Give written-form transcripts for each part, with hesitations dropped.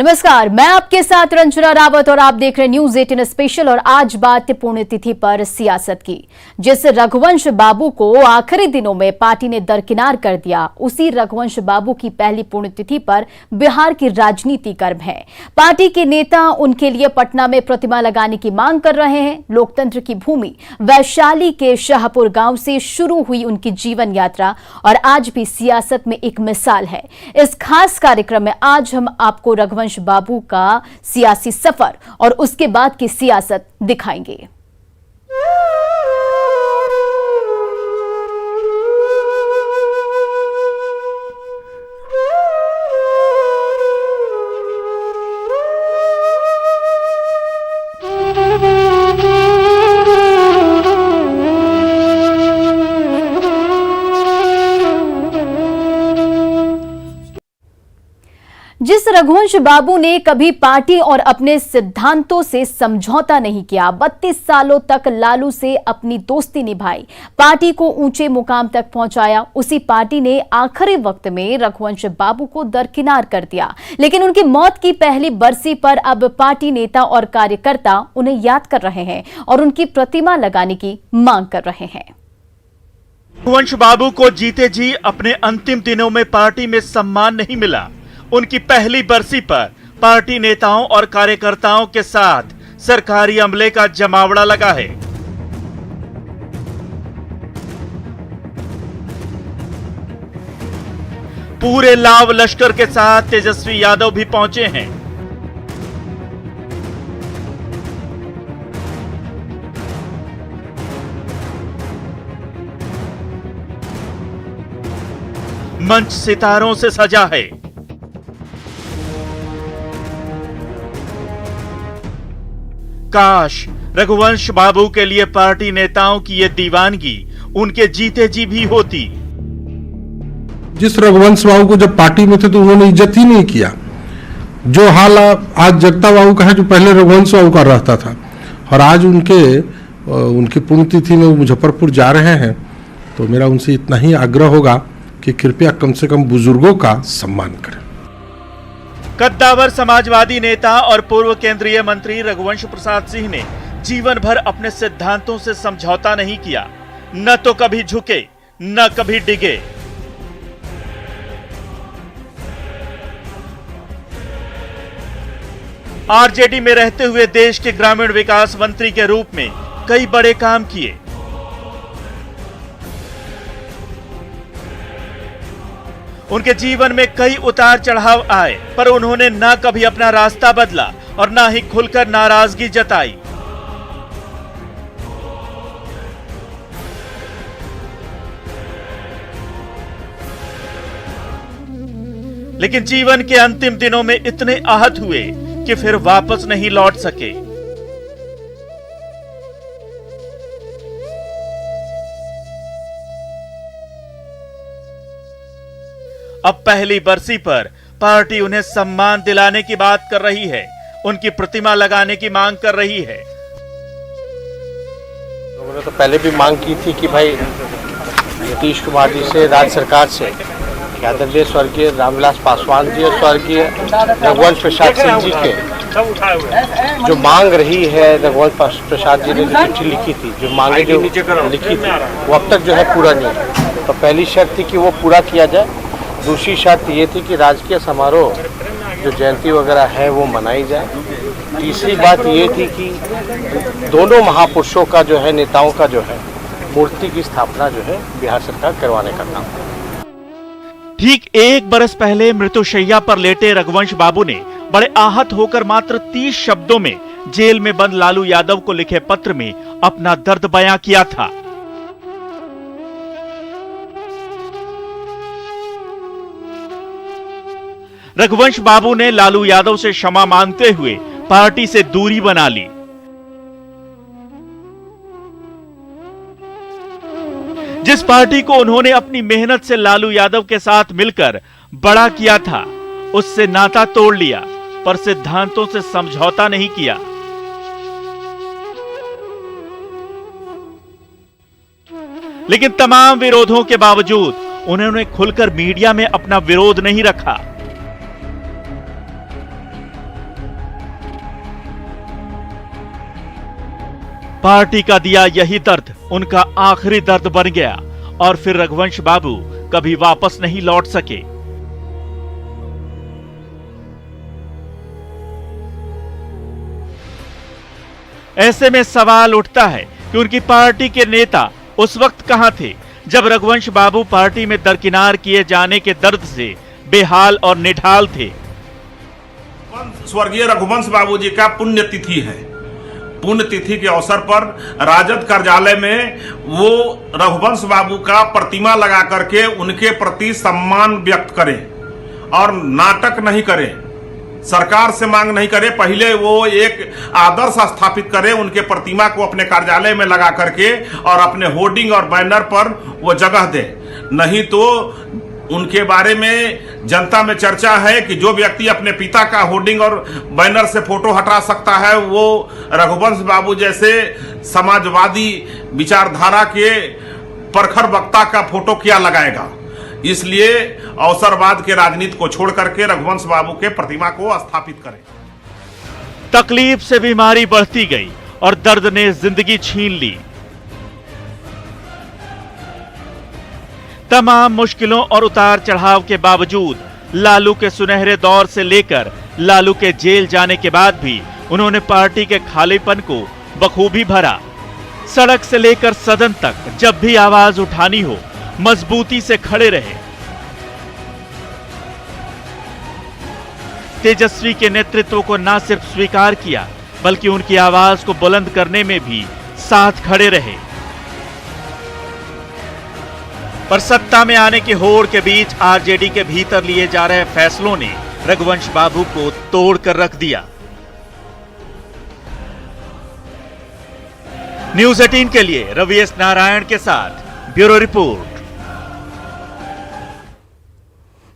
नमस्कार, मैं आपके साथ रंजना रावत और आप देख रहे हैं न्यूज 18 स्पेशल। और आज बात पुण्यतिथि पर सियासत की। जिस रघुवंश बाबू को आखिरी दिनों में पार्टी ने दरकिनार कर दिया, उसी रघुवंश बाबू की पहली पुण्यतिथि पर बिहार की राजनीति गर्म है। पार्टी के नेता उनके लिए पटना में प्रतिमा लगाने की मांग कर रहे हैं। लोकतंत्र की भूमि वैशाली के शाहपुर गांव से शुरू हुई उनकी जीवन यात्रा और आज भी सियासत में एक मिसाल है। इस खास कार्यक्रम में आज हम आपको रघुवंश बाबू का सियासी सफर और उसके बाद की सियासत दिखाएंगे। जिस रघुवंश बाबू ने कभी पार्टी और अपने सिद्धांतों से समझौता नहीं किया, 32 सालों तक लालू से अपनी दोस्ती निभाई, पार्टी को ऊंचे मुकाम तक पहुंचाया, उसी पार्टी ने आखिरी वक्त में रघुवंश बाबू को दरकिनार कर दिया। लेकिन उनकी मौत की पहली बरसी पर अब पार्टी नेता और कार्यकर्ता उन्हें याद कर रहे हैं और उनकी प्रतिमा लगाने की मांग कर रहे हैं। रघुवंश बाबू को जीते जी अपने अंतिम दिनों में पार्टी में सम्मान नहीं मिला। उनकी पहली बरसी पर पार्टी नेताओं और कार्यकर्ताओं के साथ सरकारी अमले का जमावड़ा लगा है। पूरे लाव लश्कर के साथ तेजस्वी यादव भी पहुंचे हैं। मंच सितारों से सजा है। काश रघुवंश बाबू के लिए पार्टी नेताओं की ये दीवानगी उनके जीते जी भी होती। जिस रघुवंश बाबू को जब पार्टी में थे तो उन्होंने इज्जत ही नहीं किया। जो हाल आज जगता बाबू का है, जो पहले रघुवंश बाबू का रहता था, और आज उनकी पुण्यतिथि में मुजफ्फरपुर जा रहे हैं, तो मेरा उनसे इतना ही आग्रह होगा कि कृपया कम से कम बुजुर्गों का सम्मान करें। कद्दावर समाजवादी नेता और पूर्व केंद्रीय मंत्री रघुवंश प्रसाद सिंह ने जीवन भर अपने सिद्धांतों से समझौता नहीं किया। न तो कभी झुके, न कभी डिगे। आरजेडी में रहते हुए देश के ग्रामीण विकास मंत्री के रूप में कई बड़े काम किए। उनके जीवन में कई उतार चढ़ाव आए, पर उन्होंने न कभी अपना रास्ता बदला और न ही खुलकर नाराजगी जताई। लेकिन जीवन के अंतिम दिनों में इतने आहत हुए कि फिर वापस नहीं लौट सके। अब पहली बरसी पर पार्टी उन्हें सम्मान दिलाने की बात कर रही है, उनकी प्रतिमा लगाने की मांग कर रही है। लोगों ने तो पहले भी मांग की थी कि भाई नीतीश कुमार जी से, राज्य सरकार से, आदरणीय स्वर्गीय रामविलास पासवान जी और स्वर्गीय रघुवंश प्रसाद सिंह जी के जो मांग रही है, रघुवंश प्रसाद जी ने जो चिट्ठी लिखी थी, जो मांगे जो लिखी थी, वो अब तक जो है पूरा नहीं। तो पहली शर्त थी कि वो पूरा किया जाए। दूसरी शर्त ये थी कि राजकीय समारोह जो जयंती वगैरह है वो मनाई जाए। तीसरी बात ये थी कि दोनों महापुरुषों का जो है, नेताओं का जो है, मूर्ति की स्थापना जो है बिहार सरकार करवाने का काम। ठीक एक बरस पहले मृत्युशैया पर लेटे रघुवंश बाबू ने बड़े आहत होकर मात्र 30 शब्दों में जेल में बंद लालू यादव को लिखे पत्र में अपना दर्द बयां किया था। रघुवंश बाबू ने लालू यादव से क्षमा मांगते हुए पार्टी से दूरी बना ली। जिस पार्टी को उन्होंने अपनी मेहनत से लालू यादव के साथ मिलकर बड़ा किया था, उससे नाता तोड़ लिया, पर सिद्धांतों से समझौता नहीं किया। लेकिन तमाम विरोधों के बावजूद उन्होंने खुलकर मीडिया में अपना विरोध नहीं रखा। पार्टी का दिया यही दर्द उनका आखिरी दर्द बन गया और फिर रघुवंश बाबू कभी वापस नहीं लौट सके। ऐसे में सवाल उठता है कि उनकी पार्टी के नेता उस वक्त कहां थे जब रघुवंश बाबू पार्टी में दरकिनार किए जाने के दर्द से बेहाल और निढाल थे। स्वर्गीय रघुवंश बाबू जी का पुण्यतिथि है। पुण्यतिथि के अवसर पर राजद कार्यालय में वो रघुवंश बाबू का प्रतिमा लगा करके उनके प्रति सम्मान व्यक्त करें और नाटक नहीं करें, सरकार से मांग नहीं करे, पहले वो एक आदर्श स्थापित करे, उनके प्रतिमा को अपने कार्यालय में लगा करके और अपने होर्डिंग और बैनर पर वो जगह दे। नहीं तो उनके बारे में जनता में चर्चा है कि जो व्यक्ति अपने पिता का होर्डिंग और बैनर से फोटो हटा सकता है वो रघुवंश बाबू जैसे समाजवादी विचारधारा के प्रखर वक्ता का फोटो क्या लगाएगा। इसलिए अवसरवाद के राजनीति को छोड़ करके रघुवंश बाबू के प्रतिमा को स्थापित करें। तकलीफ से बीमारी बढ़ती गई और दर्द ने जिंदगी छीन ली। तमाम मुश्किलों और उतार चढ़ाव के बावजूद लालू के सुनहरे दौर से लेकर लालू के जेल जाने के बाद भी उन्होंने पार्टी के खालीपन को बखूबी भरा। सड़क से लेकर सदन तक जब भी आवाज उठानी हो मजबूती से खड़े रहे। तेजस्वी के नेतृत्व को न सिर्फ स्वीकार किया बल्कि उनकी आवाज को बुलंद करने में भी साथ खड़े रहे। पर सत्ता में आने की होड़ के बीच आरजेडी के भीतर लिए जा रहे फैसलों ने रघुवंश बाबू को तोड़कर रख दिया। न्यूज़ 18 के लिए रवि एस नारायण के साथ ब्यूरो रिपोर्ट।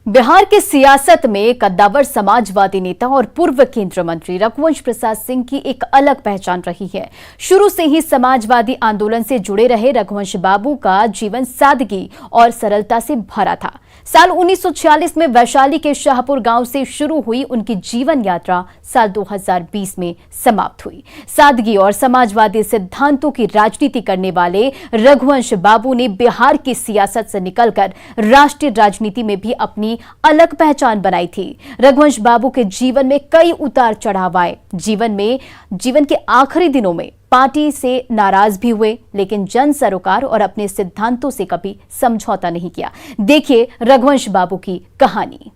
बिहार की सियासत में कद्दावर समाजवादी नेता और पूर्व केंद्रीय मंत्री रघुवंश प्रसाद सिंह की एक अलग पहचान रही है। शुरू से ही समाजवादी आंदोलन से जुड़े रहे रघुवंश बाबू का जीवन सादगी और सरलता से भरा था। साल 1946 में वैशाली के शाहपुर गांव से शुरू हुई उनकी जीवन यात्रा साल 2020 में समाप्त हुई। सादगी और समाजवादी सिद्धांतों की राजनीति करने वाले रघुवंश बाबू ने बिहार की सियासत से निकलकर राष्ट्रीय राजनीति में भी अपनी अलग पहचान बनाई थी। रघुवंश बाबू के जीवन में कई उतार चढ़ाव आए। जीवन के आखिरी दिनों में पार्टी से नाराज भी हुए, लेकिन जन सरोकार और अपने सिद्धांतों से कभी समझौता नहीं किया। देखिए रघुवंश बाबू की कहानी।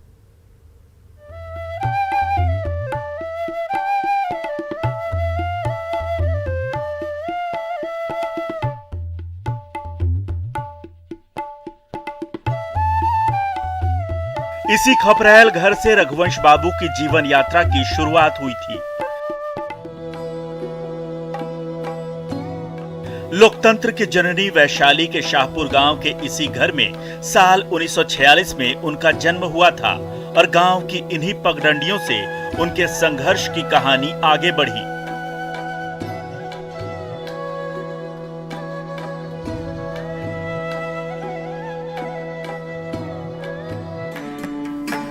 इसी खपरेल घर से रघुवंश बाबू की जीवन यात्रा की शुरुआत हुई थी। लोकतंत्र की जननी वैशाली के शाहपुर गांव के इसी घर में साल 1946 में उनका जन्म हुआ था और गांव की इन्हीं पगडंडियों से उनके संघर्ष की कहानी आगे बढ़ी।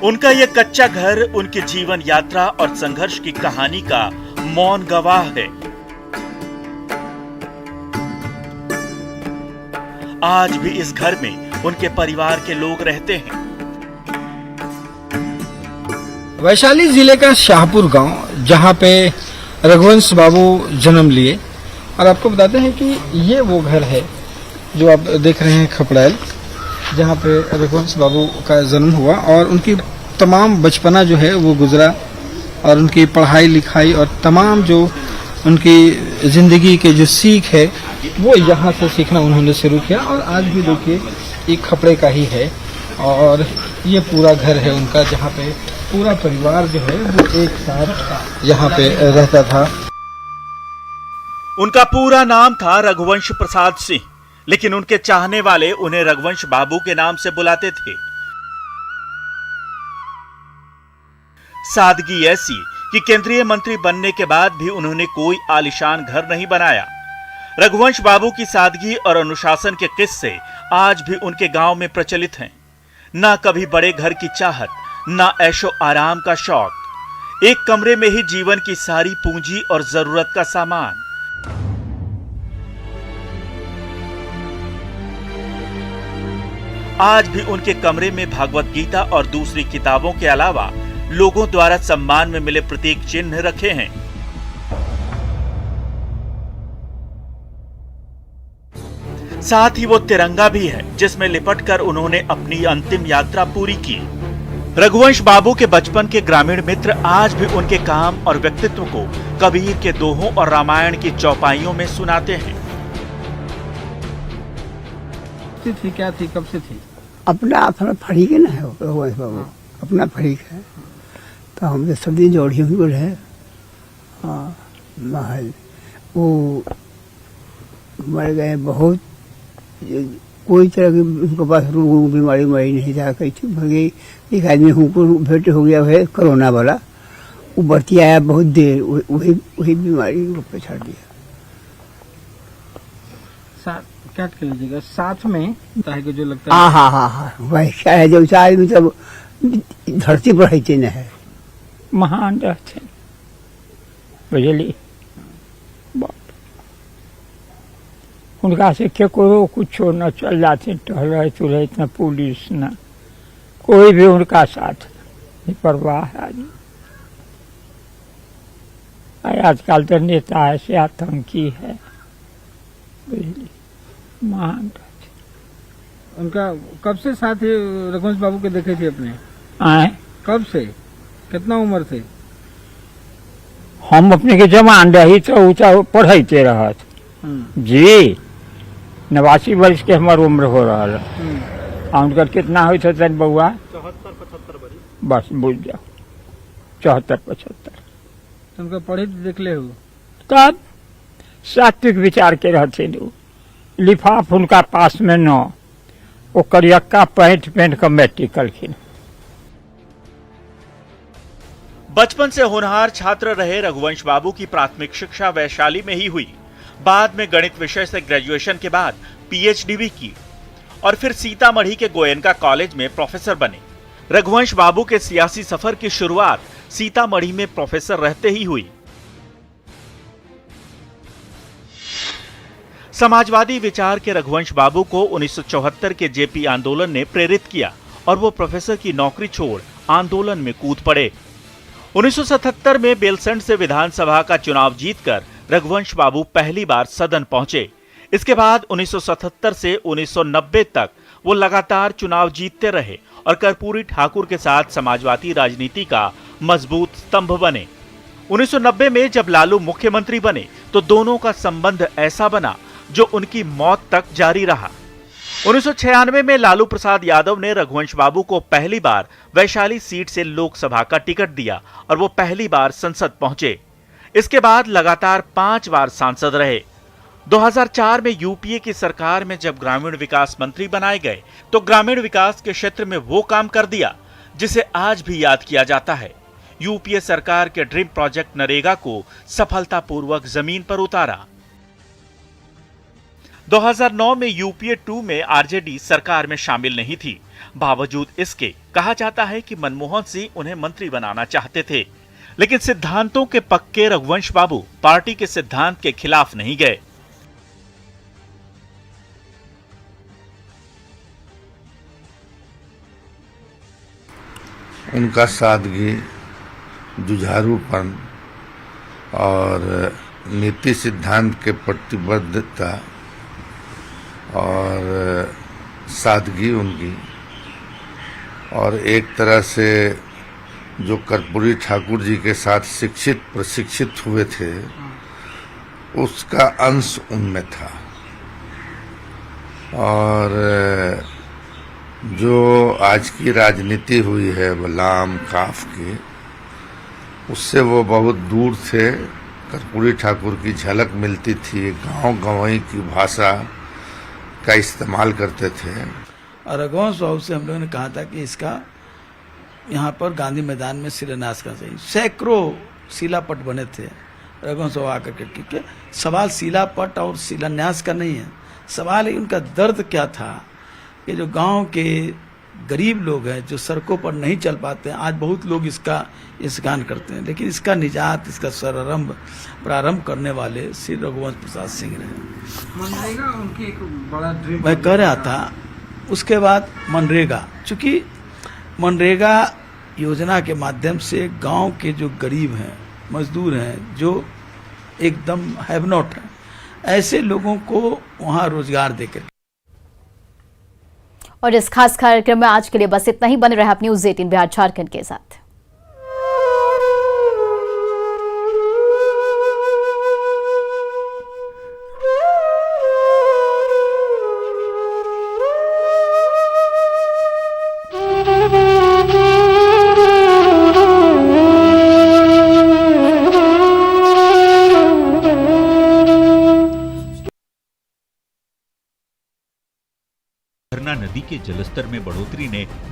उनका यह कच्चा घर उनके जीवन यात्रा और संघर्ष की कहानी का मौन गवाह है। आज भी इस घर में उनके परिवार के लोग रहते हैं। वैशाली जिले का शाहपुर गांव, जहां पे रघुवंश बाबू जन्म लिए, और आपको बताते हैं कि ये वो घर है जो आप देख रहे हैं खपड़ैल, जहां पे रघुवंश बाबू का जन्म हुआ और उनकी तमाम बचपना जो है वो गुजरा और उनकी पढ़ाई लिखाई और तमाम जो उनकी जिंदगी के जो सीख है वो यहाँ से सीखना उन्होंने शुरू किया। और आज भी देखिए एक खपड़े का ही है और ये पूरा घर है उनका, जहाँ पे पूरा परिवार जो है वो एक साथ यहाँ पे रहता था। उनका पूरा नाम था रघुवंश प्रसाद सिंह, लेकिन उनके चाहने वाले उन्हें रघुवंश बाबू के नाम से बुलाते थे। सादगी ऐसी कि केंद्रीय मंत्री बनने के बाद भी उन्होंने कोई आलीशान घर नहीं बनाया। रघुवंश बाबू की सादगी और अनुशासन के किस्से आज भी उनके गांव में प्रचलित हैं। ना कभी बड़े घर की चाहत, ना ऐशो आराम का शौक, एक कमरे में ही जीवन की सारी पूंजी और जरूरत का सामान। आज भी उनके कमरे में भागवत गीता और दूसरी किताबों के अलावा लोगों द्वारा सम्मान में मिले प्रतीक चिन्ह रखे हैं। साथ ही वो तिरंगा भी है जिसमें लिपटकर उन्होंने अपनी अंतिम यात्रा पूरी की। रघुवंश बाबू के बचपन के ग्रामीण मित्र आज भी उनके काम और व्यक्तित्व को कबीर के दोहों और रामायण की चौपाइयों में सुनाते हैं। थी क्या थी, कब से थी? अपना फरीक है ना, रघुवंश बाबू अपना फरीक है, तो हम सब दिन जोड़ियों की है। हाँ, महल वो मर गए, बहुत कोई तरह की उनके पास रोग बीमारी मरी नहीं जा कही थी। भगे एक आदमी हमको भेंट हो गया है कोरोना वाला, वो बती आया बहुत देर, वही बीमारी पे छाड़ दिया। क्या कर लीजिएगा साथ में ताकि जो लगता है। हाँ वही क्या है, जो आदमी सब धरती पर रहते न है, महान रहते बुझली। उनका से केकरो कुछ न चल जाते, टहल तुरह इतना पुलिस न कोई भी उनका साथ नहीं, परवाह है। आजकल तो नेता ऐसे आतंकी है, बुझली। महान उनका कब से साथ ही रघुवंश बाबू के देखे थे अपने? आए कब से, कितना उम्र थे? हम अपने के जमान रही तो ऊंचा पढ़ते रहत जी। 89 वर्ष के हमार उम्र हो रहा है। उनकर कितना हो तन बउआ? 74-75 बस बुझ जाओ, 74-75। उनका पढ़े देख ले हो तब सात्विक विचार के रहते। लिफाफ उनका पास में न, वो करियक्का पैंट पहन कर मैट्रिक खिन। बचपन से होनहार छात्र रहे रघुवंश बाबू की प्राथमिक शिक्षा वैशाली में ही हुई। बाद में गणित विषय से ग्रेजुएशन के बाद पीएचडी भी की और फिर सीतामढ़ी के गोयनका कॉलेज में प्रोफेसर बने। रघुवंश बाबू के सियासी सफर की शुरुआत सीतामढ़ी में प्रोफेसर रहते ही हुई। समाजवादी विचार के रघुवंश बाबू को 1974 के जेपी आंदोलन ने प्रेरित किया और वो प्रोफेसर की नौकरी छोड़ आंदोलन में कूद पड़े। 1977 में बेलसंड से विधानसभा का चुनाव जीतकर रघुवंश बाबू पहली बार सदन पहुंचे। इसके बाद 1977 से 1990 तक वो लगातार चुनाव जीतते रहे और कर्पूरी ठाकुर के साथ समाजवादी राजनीति का मजबूत स्तंभ बने। 1990 में जब लालू मुख्यमंत्री बने तो दोनों का संबंध ऐसा बना जो उनकी मौत तक जारी रहा। 1996 में लालू प्रसाद यादव ने रघुवंश बाबू को पहली बार वैशाली सीट से लोकसभा का टिकट दिया और वो पहली बार संसद पहुंचे। इसके बाद लगातार 5 बार सांसद रहे। 2004 में यूपीए की सरकार में जब ग्रामीण विकास मंत्री बनाए गए तो ग्रामीण विकास के क्षेत्र में वो काम कर दिया जिसे आज भी याद किया जाता है। यूपीए सरकार के ड्रीम प्रोजेक्ट नरेगा को सफलतापूर्वक जमीन पर उतारा। 2009 में यूपीए 2 में आरजेडी सरकार में शामिल नहीं थी। बावजूद इसके कहा जाता है कि मनमोहन सिंह उन्हें मंत्री बनाना चाहते थे, लेकिन सिद्धांतों के पक्के रघुवंश बाबू पार्टी के सिद्धांत के खिलाफ नहीं गए। उनका सादगी, जुझारूपन और नीति सिद्धांत के प्रतिबद्धता और सादगी उनकी, और एक तरह से जो कर्पूरी ठाकुर जी के साथ शिक्षित प्रशिक्षित हुए थे उसका अंश उनमें था। और जो आज की राजनीति हुई है गुलाम काफ की, उससे वो बहुत दूर थे। कर्पूरी ठाकुर की झलक मिलती थी, गांव गंवई की भाषा का इस्तेमाल करते थे। और रघुवंश बाबू से हम लोगों ने कहा था कि इसका यहाँ पर गांधी मैदान में शिलान्यास करना चाहिए। सैकड़ों शिलापट बने थे रघुवंश बाबू आकर के। सवाल शिलापट और शिलान्यास का नहीं है, सवाल है उनका दर्द क्या था कि जो गांव के गरीब लोग हैं जो सड़कों पर नहीं चल पाते हैं। आज बहुत लोग इसका इसगान करते हैं, लेकिन इसका निजात, इसका प्रारंभ करने वाले श्री रघुवंश प्रसाद सिंह रहे। उनकी एक बड़ा ड्रीम मैं कह रहा था उसके बाद मनरेगा, चूंकि मनरेगा योजना के माध्यम से गांव के जो गरीब हैं, मजदूर हैं, जो एकदम हैव नॉट हैं, ऐसे लोगों को वहां रोजगार देकर। और इस खास कार्यक्रम में आज के लिए बस इतना ही। बने रहे आप न्यूज़ 18 बिहार झारखंड के साथ। झरना नदी के जलस्तर में बढ़ोतरी ने